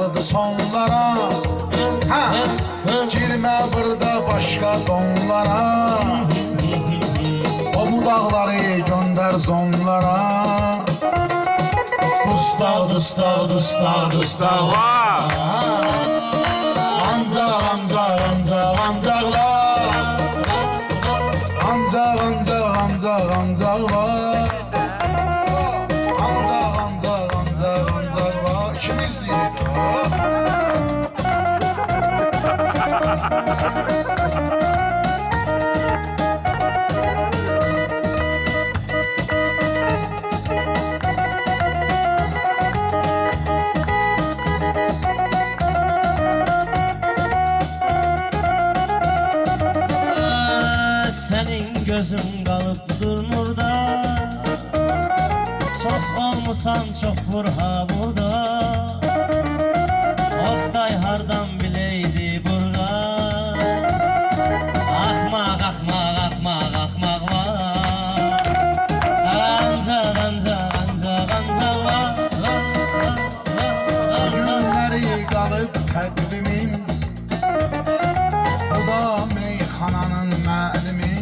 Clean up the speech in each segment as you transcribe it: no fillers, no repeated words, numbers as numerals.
qaldı sonlara. Girmə burada başqa donlara. O budaqları göndər zonlara. Dustaq, dustaq, dustaq, dustaq var. Ancaq, ancaq, ancaq, ancaqlar. Ancaq, ancaq, ancaq, ancaq var. Ancaq, ancaq, ancaq, ancaq var. İkimiz deyirik o. Gözüm qalıb durmurda. Çox olmusan, çox vur ha burada. Oqtay hardan bileydi burada. Axmaq, axmaq, axmaq, axmaq var. Ancaq, ancaq, ancaq, ancaq var. Günləri qalıb təqvimim. Bu da meyxananın müəllimi.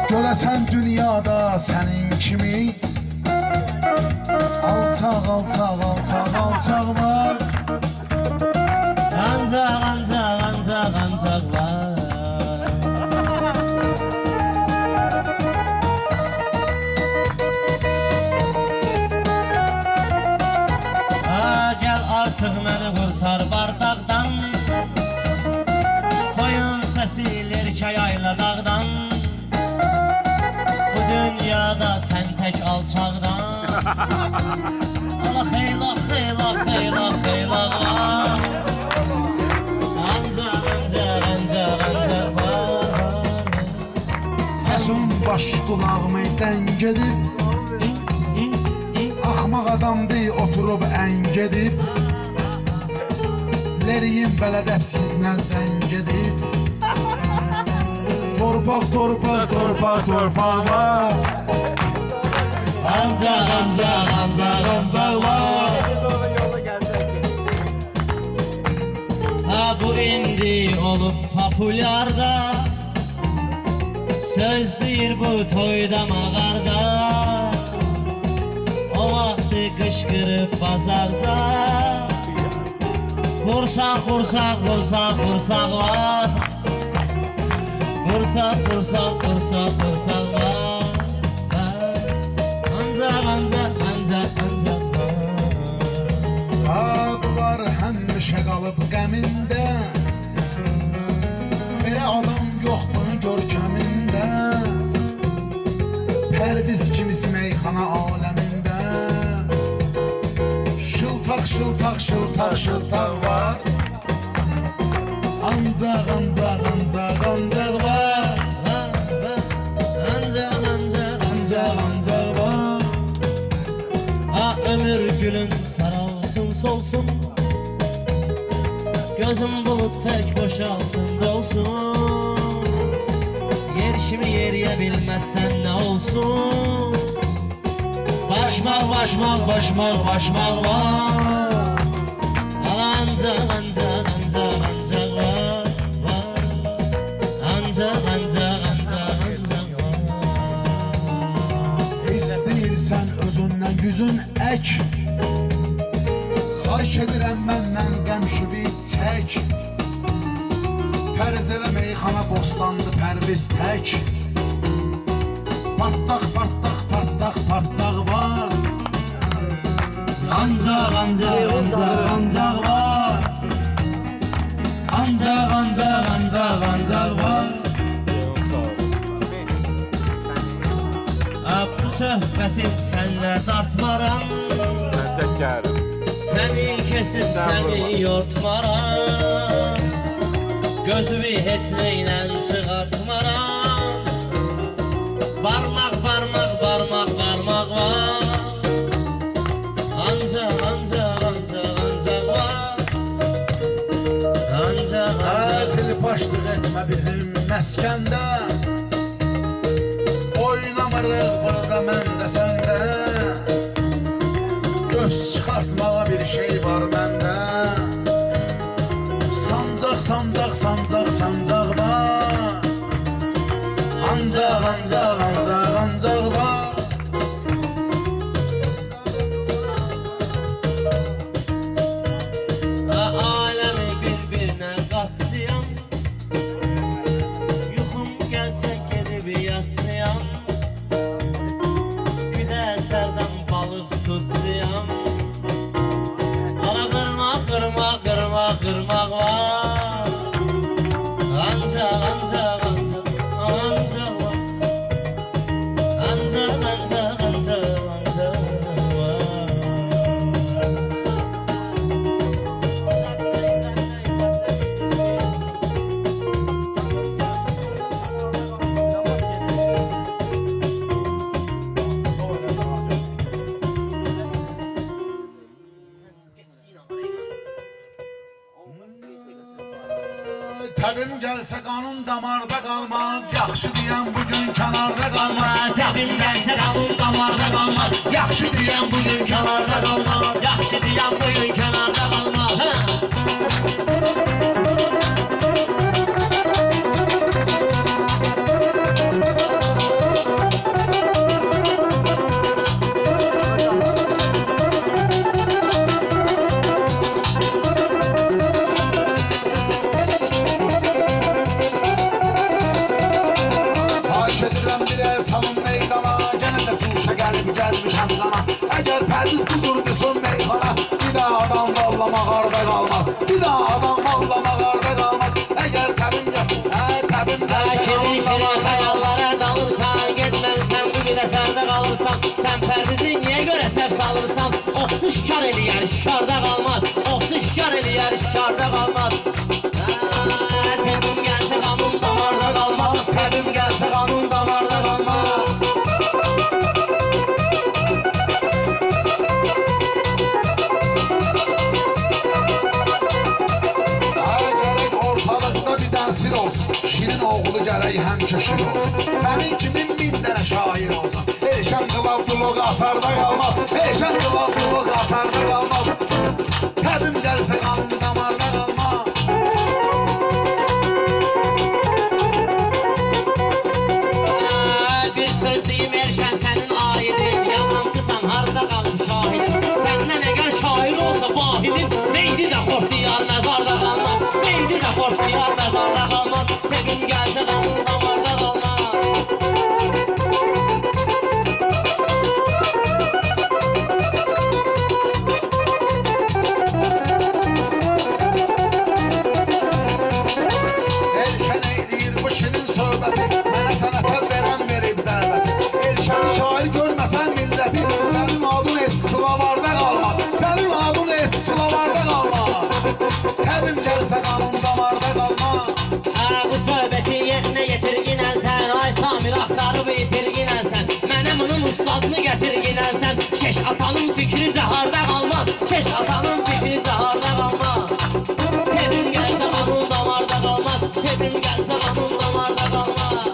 Görəsən dünyada sənin kimi. Alçaq, alçaq, alçaq, alçaq var. Ancaq, ancaq, ancaq, ancaq var. Gəl artıq məni qurtar bardaqdan. Toyun səsi lerkə yayla dağdan. Dünyada sən tək alçaqdan. Allah xeylaq, xeylaq, xeylaq, xeylaq var. Ancaq, ancaq, ancaq, ancaq var. Səsun baş qulağımı dən gedib. Axmaq adamdı oturub ən gedib. Leriyin bələdəsinə zəng gedib. Torpaq, torpaq, torpaq, torpaq var. Ancaq, ancaq, ancaq, ancaq var. Ha bu indi olub populyarda. Söz deyir bu toyda mağarda. O vaxtı qışqırıb bazarda. Qursaq, qursaq, qursaq, qursaq var. Qursaq, qursaq, qursaq, qursaq var. Ancaq, ancaq, ancaq, ancaq var. Bunlar həmişə qalıb qəmində. Belə adam yox bunu görkəmində. Pərviz kimisi meyxana aləmində. Şıltaq, şıltaq, şıltaq, şıltaq var. Ancaq, ancaq, ancaq, ancaq var. Ancaq, ancaq, Ancaq, ancaq var. ha ömür gülün saralsın solsun. Gözüm bulub tək boşalsın dolsun. Yerişimi yeriyə bilməzsən nə olsun. Başmaq, başmaq, başmaq, başmaq var. Ancaq, ancaq, ancaq, ancaq var. Ancaq, ancaq, ancaq, ancaq var. İstəyirsən özündən yüzün ək. Xahiş edirəm məndən qəmşüvi çək. Pərz elə meyxana bostandı pərviz tək. Partaq, partaq, partaq, partaq var. Ancaq, ancaq, ancaq, ancaq var. Ancaq, ancaq, ancaq, ancaq var. Bu söhbəti sənlə dartmaram. Sən çəkərim. Səni kesib səni yortmaram. Gözümü heç neynə çıxartmaram. Barmaq, barmaq, barmaq, barmaq var. Ancaq, ancaq, ancaq, ancaq var. Ancaq, ancaq. Tilpaşlıq etmə bizim məskəndə. Oynamırıq burada mən də səndə. Söz çıkartmağa bir şey var bende. Sancak sancak sancak sancak var. Ancak ancak ancak ancak var. Alemi birbirine katlayan, yuxum gəlsə gedib yatsıyam, güdə sərdən balıq tutlayan. Ara qırmaq, qırmaq, qırmaq, qırmaq var. Ancaq, ancaq, ancaq, ancaq var. Ancaq, ancaq, ancaq, ancaq var. Təbim gəlsə qanun damarda qalmaz. Yaxşı deyən bugün kənarda qalmaz. Təbim gəlsə qanun damarda qalmaz. Yaxşı deyən bugün kənarda qalmaz. Yaxşı deyən bugün kənarda qalmaz. Xahiş edirəm bir el çalın meydana. Gənə də cuşa gəlib gəlmişəm qana. Əgər pərviz buzur desin meyxana, bir daha adam valla mağarda qalmaz. Bir daha adam valla mağarda qalmaz. Əgər təbim gəl, təbim gəlsə Şirin qanun şirin damarda qalmaz. xəyallara dalırsan, getməlisən bu bir də sərdə qalırsan. Sən pərvizi niyə görə səhv salırsan? Oxsu şikar eləyər, şikarda qalmaz. Oxsu şikar eləyər, şikarda qalmaz. Təbim gəlsə qanun damarda qalmaz. Təbim gəlsə qanun damarda qalmaz. Gərək ortalıqda bir dənə sir olsun. Şirin oğlu gərək həmişə şir olsun. Sənin kimin min dənə şair olsun. Eşən qılavdılıq atarda qalmaz. Eşən qılavdılıq atarda qalmaz. Təbim gəlsə qanun damarda qalmaz. Bir söz deyim erşən sənin aidin. Yalancısan harda qalıb şahidin. Səndən əgər şair olsa vahidin, meydi də xoş diyar məzarda qalmaz. Meydi də xoş diyar məzarda qalmaz. Təbim gəlsə qanun damarda qalmaz. Elşən eyləyir bu şirin söhbəti. Mənə sənətə verən verib dəvəti. Elşəni şair görməsən milləti. Sənin adın et sılavarda qalmaz. Sənin adın et sılavarda qalmaz. Təbim gəlsə qanun damarda qalmaz. Bu söhbəti yerinə yetirginən sən. Ay Samir axtarıb itirginən sən. Mənə bunun ustadını gətirginən sən. Şeş atanın fikri caharda qalmaz. Şeş atanın fikri caharda qalmaz. Təbim gəlsə qanun damarda qalmaz. Təbim gəlsə qanun damarda qalmaz.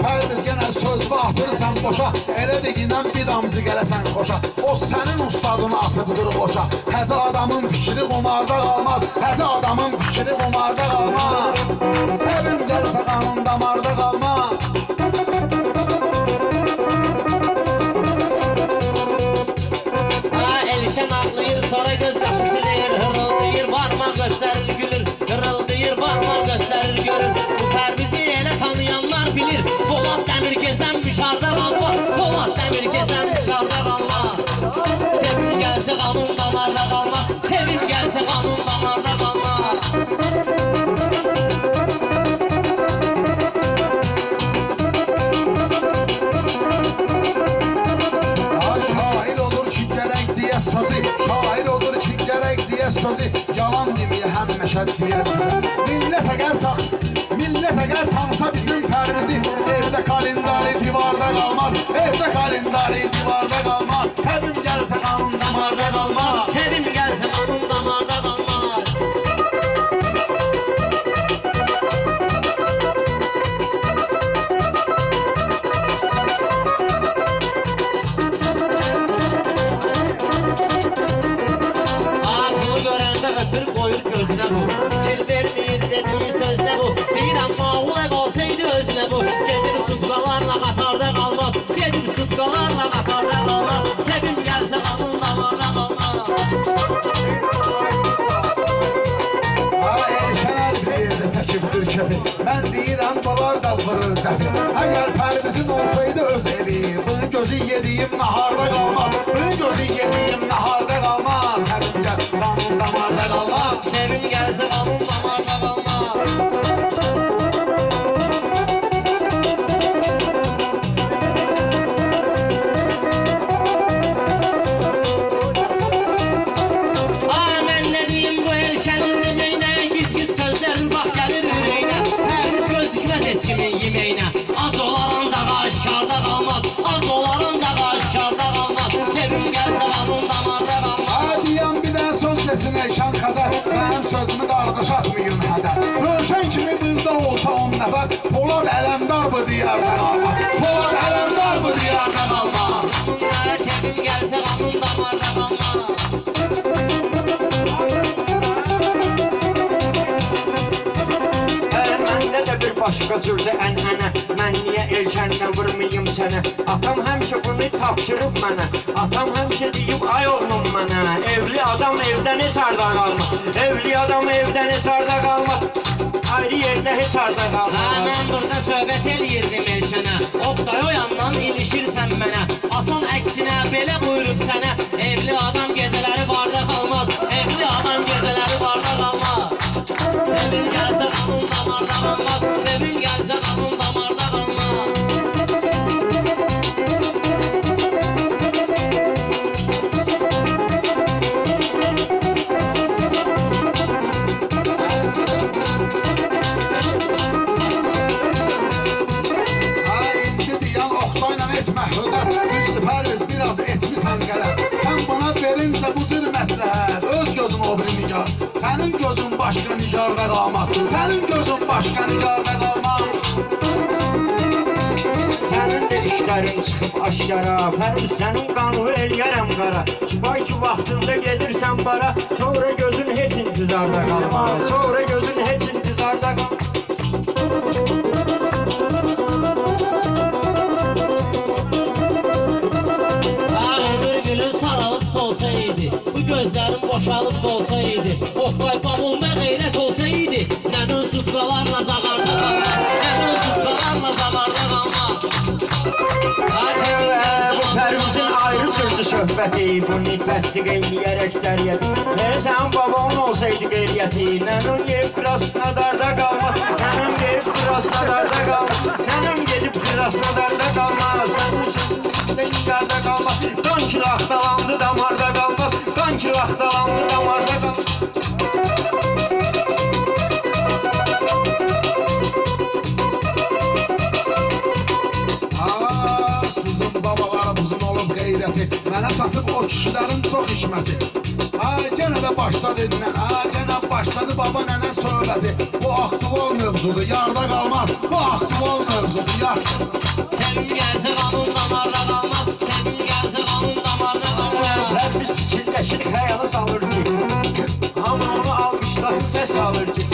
Pərviz yenə söz atırsan boşa. Elə deginən bir damcı gələsən xoşa. O sənin ustadını atıbdır boşa. Həzə adamın fikri qumarda qalmaz. Həzə adamın fikri qumarda qalmaz. Təbim gəlsə qanun damarda qalmaz. Elşən ağlayır sonra göz yaşı silir. Hırıldayır varmaq göstərir gülür. Hırıldayır varmaq göstərir görür. Bu pərvizi elə tanıyanlar bilir. Polat dəmir kesən müşarda qalmaz. Polat dəmir kesən müşarda qalmaz. Təbim gəlsə qanun damarda qalmaz. Təbim gəlsə qanun damarda qalmaz. Şair olur ki gərək deyə sözü. Şair olur ki gərək deyə sözü. Yalan deməyə həmişə deyər bizə. Millət əgər tanısa bizim pərvizi. Evdə kalendari divarda qalmaz. Evdə kalendari divarda qalmaz. Təbim gəlsə qanun damarda qalmaz. Təbim gəlsə qanun damarda qalmaz. şərəfi. Əgər pərvizin olsaydı öz evi, bu gözü yediyim naharda qalmaz. Bu gözü yediyim naharda qalmaz. Təbim gəl, qanun damarda qalmaz. Sevim gəlsə qanun damarda qalmaz. Ay mən nə deyim bu elşənin deməyinə, giz-giz sözlərin bax gəlir ürəyinə. Pərviz göz düşməz heç kimin yeməyinə. Az olar ancaq aşkarda qalmaz. Az olar ancaq aşkarda qalmaz. Sevim gəlsə qanun damarda qalmaz. Deyəm bir də söz desin Eyşan Xəzər, mənim sözümü qardaş atmayın hədər. Rövşən kimi birdə olsa 10 nəfər, Polad Ələmdar bu diyarda qalmaz. Polad Ələmdar bu diyarda qalmaz. Sevim gəlsə qanun damarda qalmaz. Məndə də bir başqa cürdə ənənə, mən niyə elkənlə vurmayım sənə? Atam həmişə bunu tapşırıb mənə, atam həmişə deyib ay oğlum mənə, evli adam evdən heç harda qalmaz, evli adam evdən heç harda qalmaz, ayrı yerdə heç harda qalmaz. Mən burada söhbət eləyirdim elşənə, Oqtay o yandan ilişirsən mənə, atan əksinə belə buyurub sənə, evli adam gecələri barda qalmaz, evli adam gecələri barda qalmaz. Sevim gəlsə qanun damarda qalmaz, sevim gəlsə qanun damarda qalmaz. İndi deyən Oqtayla etmə hüzət, düzdür Pərviz biraz etmisən qələt. Sən bana verincə bu cür məsləhət, öz gözün o bir nigar. Sənin gözün başqa nigarda qalmaz, sənin gözün başqa nigarda qalmaz. Sənin də işlərin çıxıb aşkara, Pərviz sənin qanunu eləyərəm qara. Subay ki vaxtında gedirsən bara, sonra gözün heç intizarda qalmaz, sonra gözün heç intizarda qalmaz. Ömür gülün saralıb solsaydı, bu gözlərim boşalıb dolsaydı, Oqtay babamda qeyrət olsaydı, nənən sutqalarla zavarda qalmaz, nənən sutqalarla zavarda qalmaz. Bu Pərvizin ayrı türlü söhbəti, bunu təsdiq eləyər əksəriyyəti. Sənin babanın olsaydı qeyriyyəti, nənəm gedib Krasnodarda qalmaz, nənəm gedib Krasnodarda qalmaz, nənəm gedib Krasnodarda qalmaz, sənin sözündə nigarda qalmaz, qan ki laxtalandı damarda qalmaz, qan ki laxtalandı damarda qalmaz. Suzun babalarımızın olub qeyrəti, mənə çatıb o kişilərin çox hikməti. Gənə də başladı nənə, gənə başladı baba nənə söhbəti. Bu aktual mövzudur, yarda qalmaz, bu aktual mövzudur, yarda qalmaz. Sevim gəlsə qanun damarda qalmaz, sevim gəlsə qanun damarda qalmaz. Pərviz fikirləşir, xəyala salır ki, hamı onu alqışlasın, səs salır ki,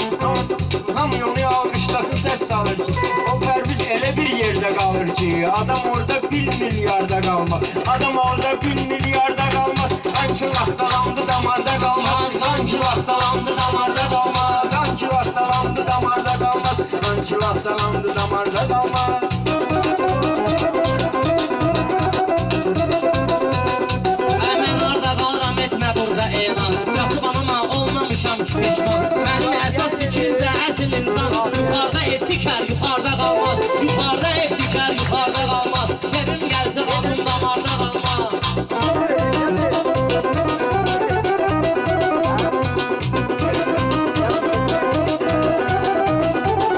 hamı onu alqışlasın, səs salır ki, o Pərviz elə bir yerdə qalır ki, adam orada 1 milyarda qalmaz, adam orada 1 milyarda qalmaz, qanki vaxtalandı damarda qalmaz, qanki vaxtalandı damarda qalmaz, qanki vaxtalandı damarda qalmaz, qanki vaxtalandı damarda qalmaz. Mən orada qalıram, etmə burada elan, Yasıb anama olmamışam ki peşman. Mənim əsas fikrimcə əsl insan, yuxarda eftikər, yuxarda qalmaz, yuxarda eftikər, yuxarda qalmaz. Sevim gəlsə qanun damarda qalmaz.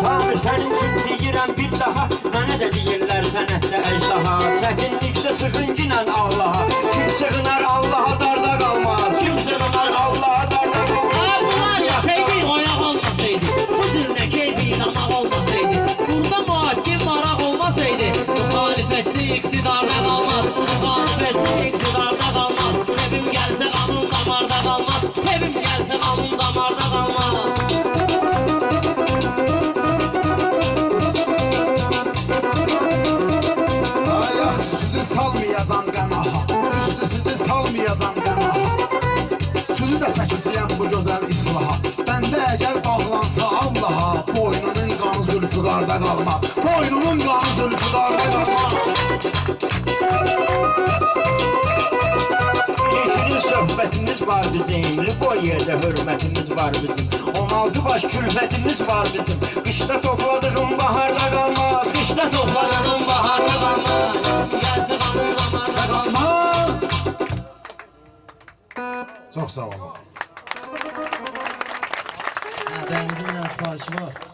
Sami sənin üçün deyirəm bir daha, mənə də deyirlər sənətdə əcdaha, çətinlikdə sığınginən Allaha, kim sığınar Allaha darda qalmaz, kim sığınar Allaha darda qalmaz. Bunlar yasaydı, oyaq olmasaydı, bu cürünə keyfi inamaq olmasaydı, burada muhakim maraq olmasaydı, müxalifətçi iqtidarda qalmaz, müxalifətçi iqtidarda qalmaz. Sevim gəlsə qanun damarda qalmaz, sevim gəlsə qanun damarda qalmaz. Sizi salmayacam qənaha, üstü sizi salmayacam qənaha. Sözü də çəkəcəyəm bu gözəl islaha. Bəndə əgər bağlansa Allaha, boynunun qanı zülfü qarda qalmaz. Boynunun qanı zülfüqarda qalmaz. Yeşilin söhbətimiz var bizim, Ligoyada hörmətimiz var bizim. 16 baş külfətimiz var bizim. Qışda topladığım baharda qalmaz. Qışda topladığım baharda qalmaz. Gəlsin onun zamanında Qalmaz. Çox sağ olun. Bəyimizin bir siparişi var.